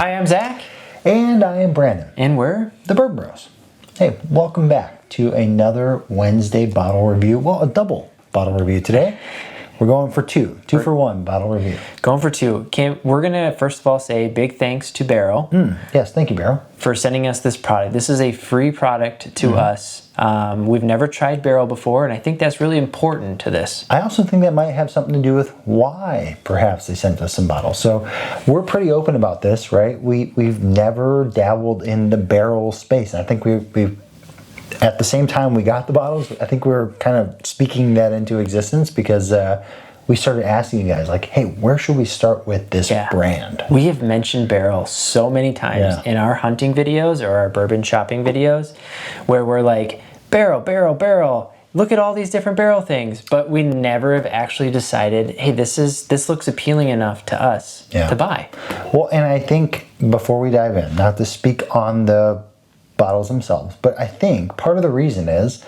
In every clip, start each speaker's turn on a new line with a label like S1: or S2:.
S1: Hi, I'm Zach.
S2: And I am Brandon.
S1: And we're
S2: the Bourbon Bros. Hey, welcome back to another Wednesday bottle review. Well, a double bottle review today. We're going for two for one bottle review.
S1: Going for two. We're going to first of all say big thanks to Barrell.
S2: Yes, thank you, Barrell.
S1: For sending us this product. This is a free product to us. We've never tried Barrell before, and I think that's really important to this.
S2: I also think that might have something to do with why perhaps they sent us some bottles. So we're pretty open about this, right? We've never dabbled in the barrel space. I think we've at the same time we got the bottles, I think we were kind of speaking that into existence because we started asking you guys, like, hey, where should we start with this brand?
S1: We have mentioned Barrell so many times in our hunting videos or our bourbon shopping videos where we're like, Barrell, look at all these different barrel things. But we never have actually decided, hey, this looks appealing enough to us to buy.
S2: Well, and I think before we dive in, not to speak on the bottles themselves, but I think part of the reason is,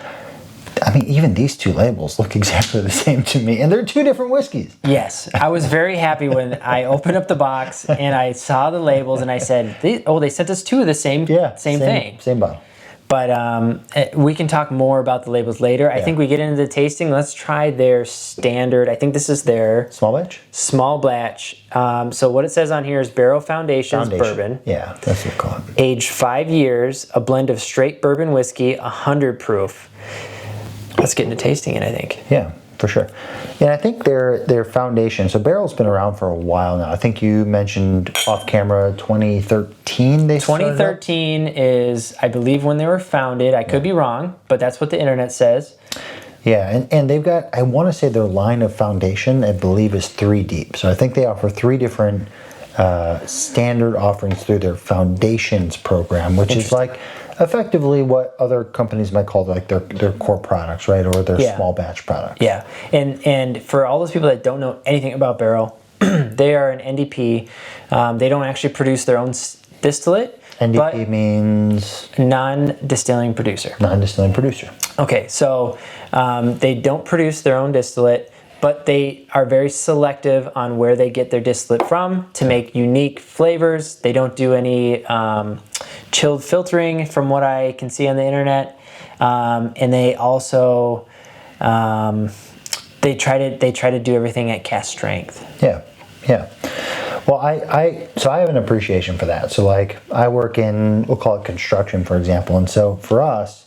S2: I mean, even these two labels look exactly the same to me, and they're two different whiskeys.
S1: Yes, I was very happy when I opened up the box and I saw the labels and I said, they sent us two of the same thing.
S2: Same bottle.
S1: But we can talk more about the labels later. I think we get into the tasting. Let's try their standard. I think this is their small batch. So what it says on here is Barrell Foundations Bourbon.
S2: Yeah, that's what we call it.
S1: Aged 5 years, a blend of straight bourbon whiskey, 100 proof. Let's get into tasting it, I think.
S2: Yeah, for sure. And I think their foundation, so Barrell's been around for a while now. I think you mentioned off camera 2013 they started
S1: 2013 is, I believe, when they were founded. I could be wrong, but that's what the internet says.
S2: Yeah, and they've got, I want to say their line of foundation, I believe, is 3 deep. So I think they offer 3 different standard offerings through their foundations program, which is like effectively what other companies might call like their core products, right? Or their small batch products.
S1: Yeah, and for all those people that don't know anything about Barrell, they are an NDP. They don't actually produce their own distillate.
S2: NDP means?
S1: Non-distilling producer.
S2: Non-distilling producer.
S1: Okay, so they don't produce their own distillate, but they are very selective on where they get their distillate from to make unique flavors. They don't do any chilled filtering from what I can see on the internet. And they also, they try to do everything at cask strength.
S2: Yeah. Well, so I have an appreciation for that. So like I work in, we'll call it construction, for example. And so for us,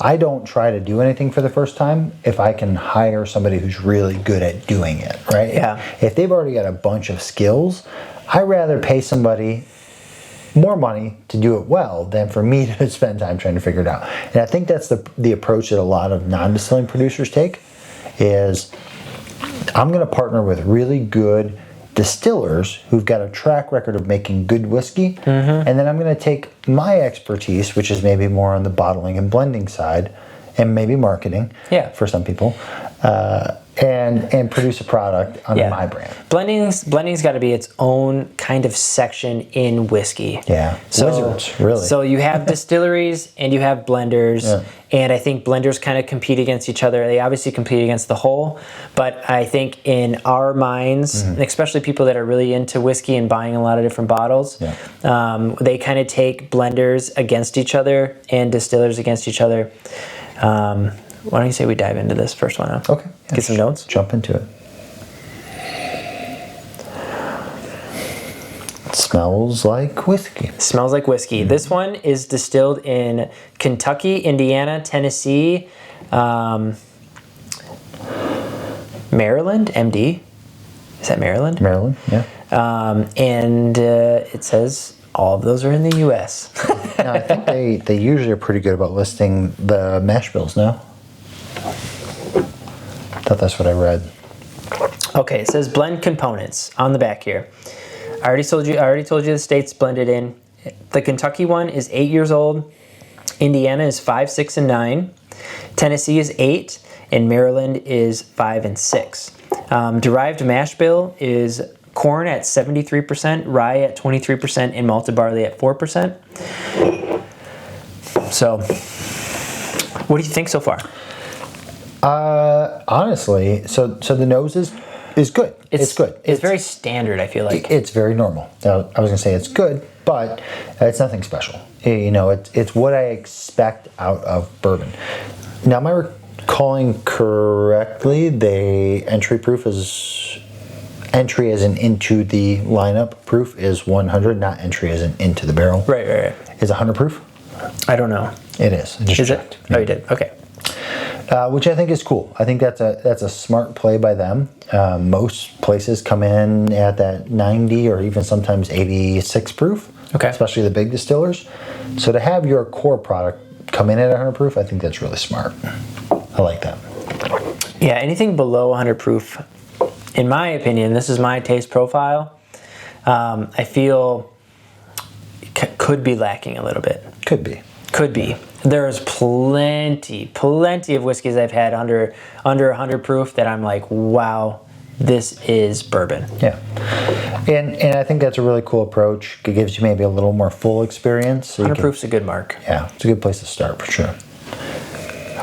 S2: I don't try to do anything for the first time if I can hire somebody who's really good at doing it, right?
S1: Yeah.
S2: If they've already got a bunch of skills, I'd rather pay somebody more money to do it well than for me to spend time trying to figure it out. And I think that's the approach that a lot of non-distilling producers take is I'm going to partner with really good distillers who've got a track record of making good whiskey, and then I'm going to take my expertise, which is maybe more on the bottling and blending side, and maybe marketing for some people, and produce a product under my brand.
S1: Blending's got to be its own kind of section in whiskey.
S2: Yeah, so, wizards, really.
S1: So you have distilleries and you have blenders, and I think blenders kind of compete against each other. They obviously compete against the whole, but I think in our minds, especially people that are really into whiskey and buying a lot of different bottles, they kind of take blenders against each other and distillers against each other. Why don't you say we dive into this first one? Huh?
S2: Okay. Yeah,
S1: get some notes.
S2: Jump into it. It smells like whiskey.
S1: Smells like whiskey. This one is distilled in Kentucky, Indiana, Tennessee, Maryland, MD. Is that Maryland?
S2: Maryland, yeah.
S1: And it says all of those are in the U.S.
S2: Now, I think they usually are pretty good about listing the mash bills now. I thought that's what I read.
S1: Okay, it says blend components on the back here. I already told you the states blended in. The Kentucky one is 8 years old. Indiana is 5, 6, and 9. Tennessee is 8, and Maryland is 5 and 6. Derived mash bill is corn at 73%, rye at 23%, and malted barley at 4%. So, what do you think so far?
S2: Honestly, so the nose is good. It's good.
S1: It's very standard, I feel like.
S2: It's very normal. Now, I was going to say it's good, but it's nothing special. You know, it's what I expect out of bourbon. Now, am I recalling correctly? The entry as in into the lineup proof is 100, not entry as in into the barrel.
S1: Right.
S2: Is 100 proof?
S1: I don't know.
S2: It is. I just checked.
S1: It? Oh, you did. Okay.
S2: Which I think is cool. I think that's a smart play by them. Most places come in at that 90 or even sometimes 86 proof.
S1: Okay.
S2: Especially the big distillers. So to have your core product come in at 100 proof, I think that's really smart. I like that.
S1: Yeah, anything below 100 proof, in my opinion, this is my taste profile, I feel could be lacking a little bit.
S2: Could be.
S1: There's plenty of whiskeys I've had under 100 proof that I'm like, wow, this is bourbon.
S2: Yeah. And I think that's a really cool approach. It gives you maybe a little more full experience. So
S1: 100 proof's a good mark.
S2: Yeah, it's a good place to start for sure.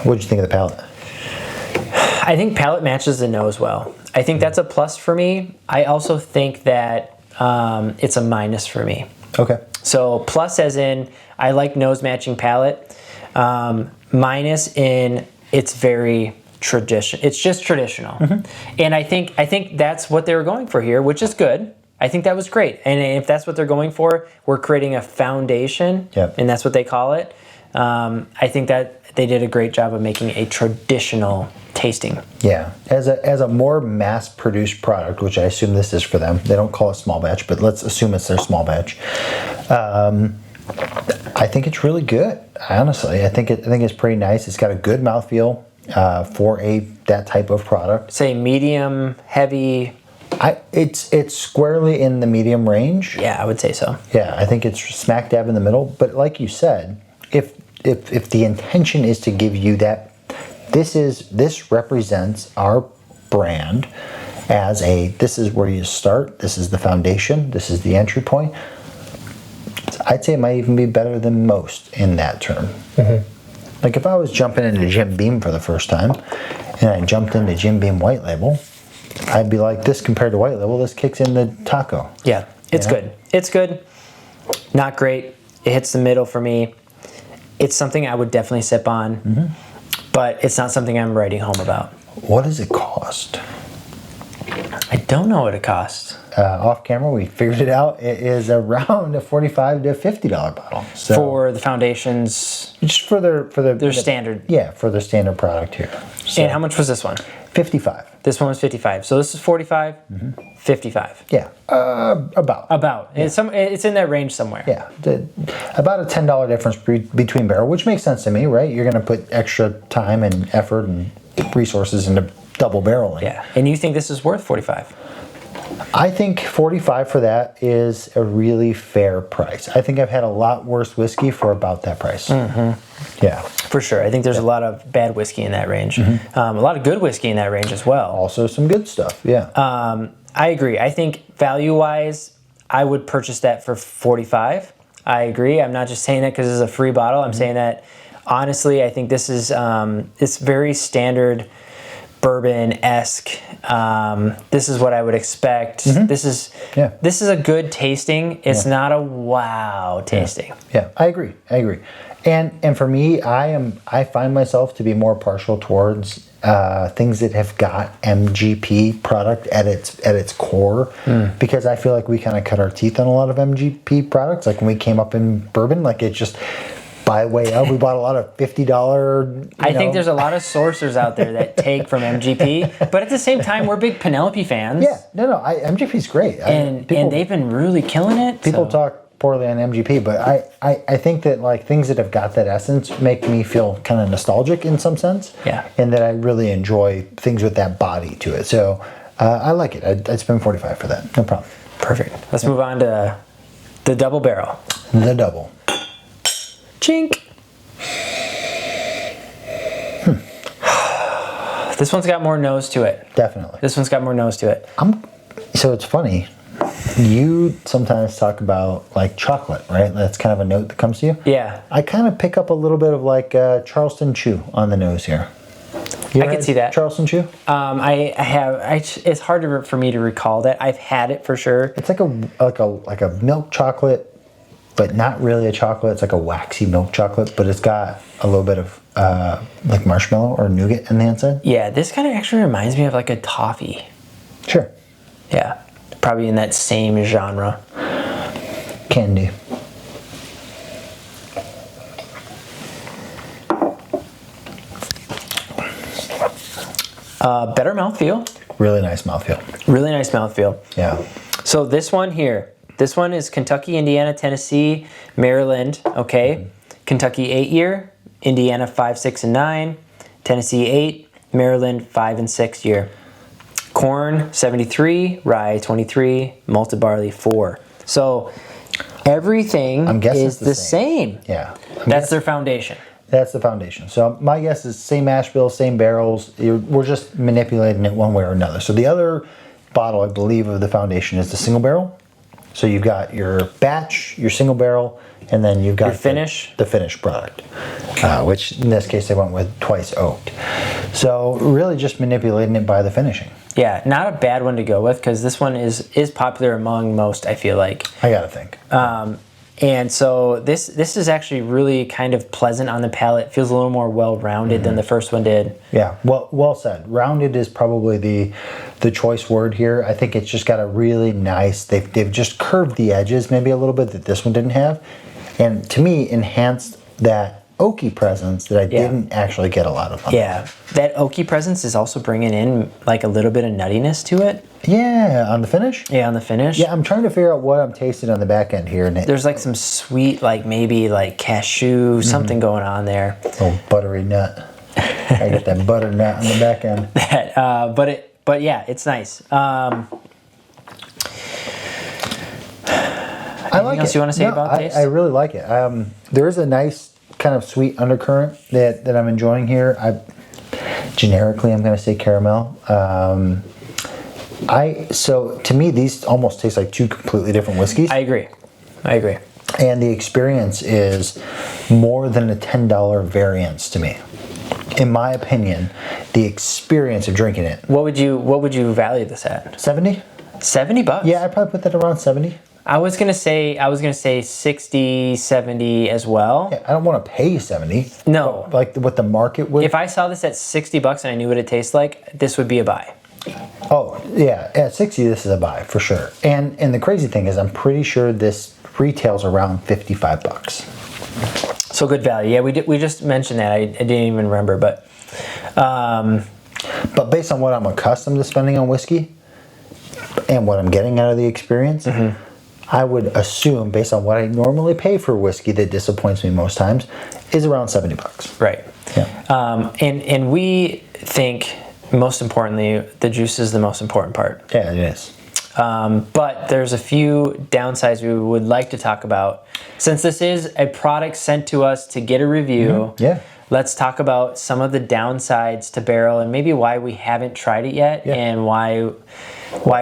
S2: What did you think of the palate?
S1: I think palate matches the nose well. I think that's a plus for me. I also think that it's a minus for me.
S2: Okay.
S1: So plus as in, I like nose matching palate. Minus in, it's very tradition. It's just traditional. Mm-hmm. And I think that's what they were going for here, which is good. I think that was great. And if that's what they're going for, we're creating a foundation, and that's what they call it. I think that they did a great job of making a traditional tasting.
S2: Yeah, as a more mass-produced product, which I assume this is for them. They don't call it small batch, but let's assume it's their small batch. I think it's really good. Honestly, I think it's pretty nice. It's got a good mouthfeel for that type of product.
S1: Say medium, heavy.
S2: It's squarely in the medium range.
S1: Yeah, I would say so.
S2: Yeah, I think it's smack dab in the middle. But like you said, if the intention is to give you that, this represents our brand as this is where you start. This is the foundation. This is the entry point. I'd say it might even be better than most in that term. Mm-hmm. Like if I was jumping into Jim Beam for the first time, and I jumped into Jim Beam White Label, I'd be like, this compared to White Label, this kicks in the taco.
S1: Yeah, it's good. It's good. Not great. It hits the middle for me. It's something I would definitely sip on, but it's not something I'm writing home about.
S2: What does it cost?
S1: I don't know what it costs.
S2: Off camera, we figured it out. It is around a $45 to $50 bottle. So,
S1: for the foundations,
S2: just for their
S1: standard.
S2: Yeah, for their standard product here. So,
S1: and how much was this one?
S2: 55.
S1: This one was 55. So this is 45, 55.
S2: Yeah, about.
S1: Yeah. It's in that range somewhere.
S2: Yeah, about a $10 difference between barrel, which makes sense to me, right? You're going to put extra time and effort and resources into double barreling.
S1: Yeah, and you think this is worth 45?
S2: I think 45 for that is a really fair price. I think I've had a lot worse whiskey for about that price. Mm-hmm. Yeah.
S1: For sure. I think there's a lot of bad whiskey in that range. Mm-hmm. A lot of good whiskey in that range as well.
S2: Also some good stuff, yeah.
S1: I agree. I think value-wise, I would purchase that for 45. I agree. I'm not just saying that because it's a free bottle. I'm saying that, honestly, I think this is it's very standard bourbon-esque. This is what I would expect. Mm-hmm. This is a good tasting. It's not a wow tasting.
S2: Yeah, I agree. And for me, I find myself to be more partial towards things that have got MGP product at its core, because I feel like we kind of cut our teeth on a lot of MGP products. Like when we came up in bourbon, like it just, by way of, we bought a lot of $50.
S1: I think there's a lot of sourcers out there that take from MGP, but at the same time, we're big Penelope fans.
S2: Yeah, no, MGP's great,
S1: and they've been really killing it.
S2: People talk poorly on MGP, but I think that like things that have got that essence make me feel kind of nostalgic in some sense.
S1: Yeah,
S2: and that I really enjoy things with that body to it. So I like it. I'd spend 45 for that. No problem.
S1: Perfect. Let's move on to the double barrel.
S2: The double.
S1: Chink. This one's got more nose to it.
S2: Definitely.
S1: This one's got more nose to it.
S2: So it's funny. You sometimes talk about like chocolate, right? That's kind of a note that comes to you.
S1: Yeah.
S2: I kind of pick up a little bit of like Charleston Chew on the nose here.
S1: I could see that.
S2: Charleston Chew?
S1: I have. It's hard for me to recall that. I've had it for sure.
S2: It's like a milk chocolate but not really a chocolate. It's like a waxy milk chocolate, but it's got a little bit of like marshmallow or nougat in the inside.
S1: Yeah, this kind of actually reminds me of like a toffee.
S2: Sure.
S1: Yeah, probably in that same genre.
S2: Candy.
S1: Better mouthfeel.
S2: Really nice mouthfeel.
S1: Really nice mouthfeel.
S2: Yeah.
S1: So this one here, this one is Kentucky, Indiana, Tennessee, Maryland, okay? Kentucky 8 year, Indiana 5, 6, and 9, Tennessee 8, Maryland 5 and 6 year. Corn 73, rye 23, malted barley 4. So everything is the same.
S2: Yeah.
S1: That's their foundation.
S2: That's the foundation. So my guess is same mash bill, same barrels. We're just manipulating it one way or another. So the other bottle, I believe, of the foundation is the single barrel. So you've got your batch, your single barrel, and then you've got
S1: your finish.
S2: The finished product, which in this case they went with twice oaked. So really just manipulating it by the finishing.
S1: Yeah, not a bad one to go with because this one is popular among most, I feel like.
S2: I gotta think.
S1: And so this is actually really kind of pleasant on the palate. Feels a little more well-rounded than the first one did.
S2: Yeah, well said. Rounded is probably the choice word here. I think it's just got a really nice, they've just curved the edges maybe a little bit that this one didn't have. And to me, enhanced that oaky presence that I didn't actually get a lot of.
S1: Yeah, that oaky presence is also bringing in like a little bit of nuttiness to it.
S2: Yeah, on the finish?
S1: Yeah, on the finish.
S2: Yeah, I'm trying to figure out what I'm tasting on the back end here. And
S1: there's like some sweet, like maybe like cashew, something going on there.
S2: Oh, buttery nut. I get that butter nut on the back end.
S1: But yeah, it's nice.
S2: I like
S1: anything else
S2: it.
S1: You want to say about taste?
S2: I really like it. There is a nice kind of sweet undercurrent that I'm enjoying here. Generically, I'm going to say caramel. So to me, these almost taste like two completely different whiskeys.
S1: I agree.
S2: And the experience is more than a $10 variance to me. In my opinion, the experience of drinking it.
S1: What would you value this at?
S2: 70?
S1: $70?
S2: Yeah, I'd probably put that around 70.
S1: I was gonna say 60, 70 as well.
S2: Yeah, I don't want to pay 70.
S1: No.
S2: Like what the market would.
S1: If I saw this at $60 and I knew what it tastes like, this would be a buy.
S2: Oh, yeah. At 60, this is a buy for sure. And the crazy thing is I'm pretty sure this retails around $55.
S1: So good value. Yeah, we just mentioned that. I didn't even remember, but
S2: based on what I'm accustomed to spending on whiskey and what I'm getting out of the experience, I would assume, based on what I normally pay for whiskey that disappoints me most times, is around $70.
S1: Right.
S2: Yeah.
S1: And we think, most importantly, the juice is the most important part.
S2: Yeah, it is.
S1: But there's a few downsides we would like to talk about. Since this is a product sent to us to get a review, let's talk about some of the downsides to Barrell and maybe why we haven't tried it yet and why we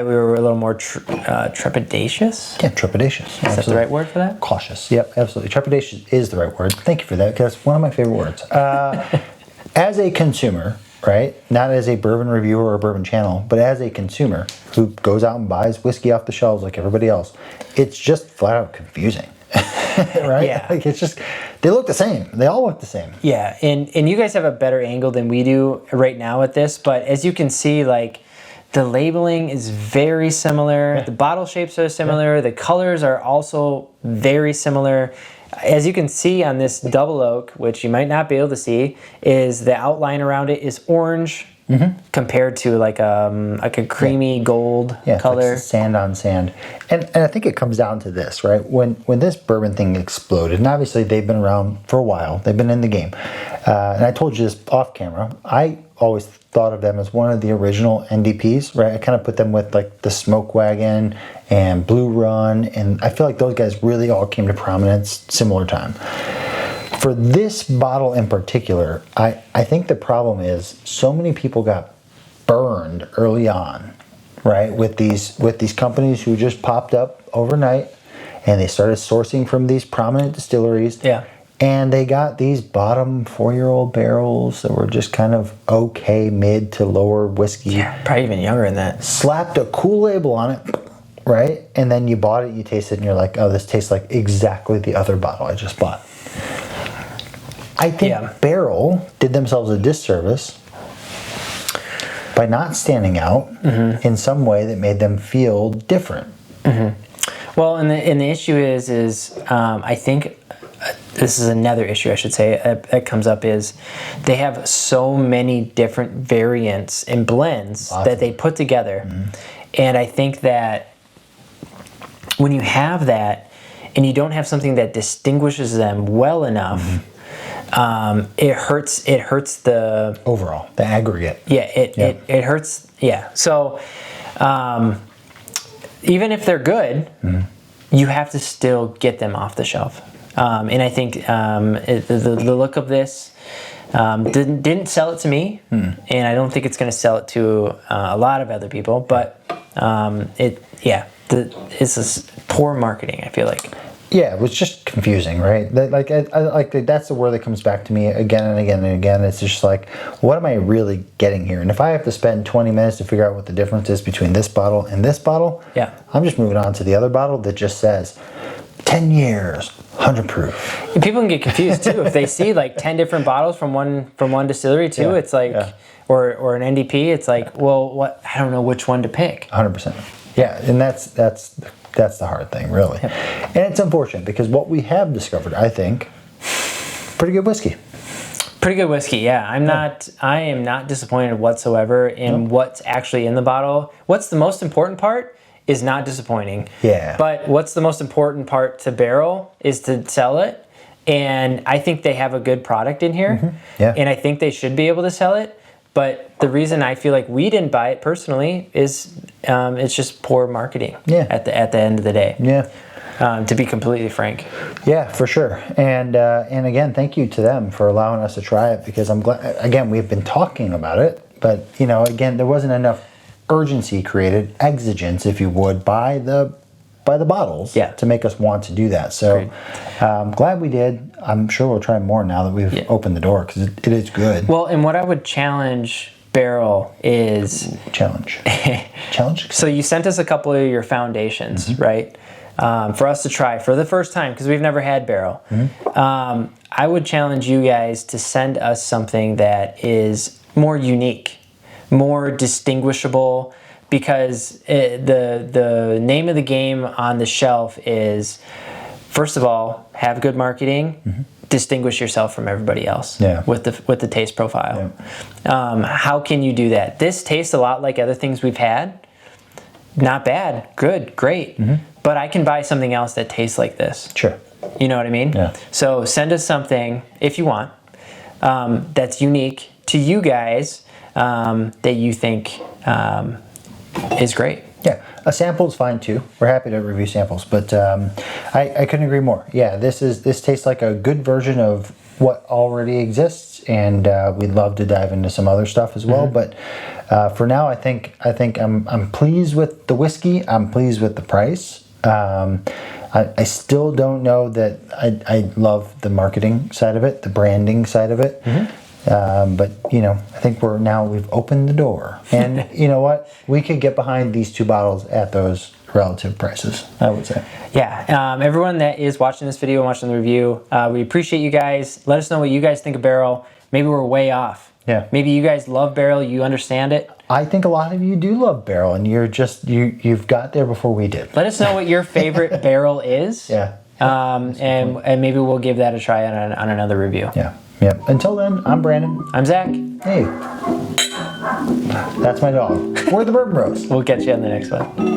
S1: were a little more trepidatious.
S2: Yeah, trepidatious.
S1: Is that the right word for that?
S2: Cautious. Yep, absolutely. Trepidatious is the right word. Thank you for that, because that's one of my favorite words. As a consumer, right, not as a bourbon reviewer or a bourbon channel, but as a consumer who goes out and buys whiskey off the shelves like everybody else, it's just flat out confusing. Right?
S1: Yeah.
S2: Like it's just, they look the same. They all look the same.
S1: Yeah, and you guys have a better angle than we do right now at this, but as you can see, like, the labeling is very similar. The bottle shapes are similar. The colors are also very similar. As you can see on this double oak, which you might not be able to see, is the outline around it is orange compared to like a creamy gold color.
S2: Like sand on sand. And I think it comes down to this, right? When this bourbon thing exploded, and obviously they've been around for a while, they've been in the game. And I told you this off camera, I always thought of them as one of the original NDPs, right? I kind of put them with like the Smoke Wagon and Blue Run, and I feel like those guys really all came to prominence similar time. For this bottle in particular, I think the problem is so many people got burned early on, right? With these companies who just popped up overnight and they started sourcing from these prominent distilleries.
S1: Yeah.
S2: And they got these bottom 4-year-old barrels that were just kind of okay, mid to lower whiskey.
S1: Yeah, probably even younger than that.
S2: Slapped a cool label on it, right? And then you bought it, you tasted it, and you're like, oh, this tastes like exactly the other bottle I just bought. I think Barrell did themselves a disservice by not standing out in some way that made them feel different.
S1: Well, and the issue is I think this is another issue I should say that comes up is they have so many different variants and blends that they put together, and I think that when you have that and you don't have something that distinguishes them well enough, it hurts the
S2: Overall, the aggregate.
S1: It hurts. So even if they're good, you have to still get them off the shelf. And I think the look of this didn't sell it to me, and I don't think it's going to sell it to a lot of other people. But it's just poor marketing, I feel like.
S2: Yeah, it was just confusing, right? That's the word that comes back to me again and again and again. It's just like, what am I really getting here? And if I have to spend 20 minutes to figure out what the difference is between this bottle and this bottle, I'm just moving on to the other bottle that just says 10 years, 100 proof.
S1: And people can get confused too if they see like 10 different bottles from one distillery too. It's like, or an NDP. It's like, well, what? I don't know which one to pick.
S2: 100%. Yeah, and that's the hard thing, really. And it's unfortunate because what we have discovered, I think, pretty good whiskey.
S1: Pretty good whiskey, yeah. I am not disappointed whatsoever in what's actually in the bottle. What's the most important part is not disappointing.
S2: Yeah.
S1: But what's the most important part to Barrell is to sell it. And I think they have a good product in here. And I think they should be able to sell it. But the reason I feel like we didn't buy it personally is it's just poor marketing at the end of the day. To be completely frank.
S2: Yeah, for sure. And again, thank you to them for allowing us to try it because I'm glad, again, we've been talking about it, but again, there wasn't enough urgency created, exigence, if you would, by the bottles to make us want to do that. So glad we did. I'm sure we'll try more now that we've opened the door because it is good.
S1: Well, and what I would challenge Barrell is...
S2: Challenge.
S1: So you sent us a couple of your foundations, right? For us to try for the first time because we've never had Barrell. I would challenge you guys to send us something that is more unique, more distinguishable, because the name of the game on the shelf is, first of all, have good marketing, distinguish yourself from everybody else with the taste profile. How can you do that? This tastes a lot like other things we've had. Not bad, good, great. But I can buy something else that tastes like this.
S2: Sure.
S1: You know what I mean?
S2: Yeah.
S1: So send us something, if you want, that's unique to you guys that you think is great.
S2: Yeah, a sample is fine too. We're happy to review samples, but I couldn't agree more. Yeah, this tastes like a good version of what already exists, and we'd love to dive into some other stuff as well. But for now, I think I'm pleased with the whiskey. I'm pleased with the price. I still don't know that I love the marketing side of it, the branding side of it. But I think we've opened the door, and you know what? We could get behind these two bottles at those relative prices, I would say.
S1: Yeah. Everyone that is watching this video and watching the review, we appreciate you guys. Let us know what you guys think of Barrell. Maybe we're way off.
S2: Yeah.
S1: Maybe you guys love Barrell. You understand it.
S2: I think a lot of you do love Barrell, and you've got there before we did.
S1: Let us know what your favorite Barrell is.
S2: Yeah.
S1: And maybe we'll give that a try on another review.
S2: Yeah. Yeah. Until then, I'm Brandon.
S1: I'm Zach.
S2: Hey. That's my dog. We're the Bourbon Bros.
S1: We'll catch you on the next one.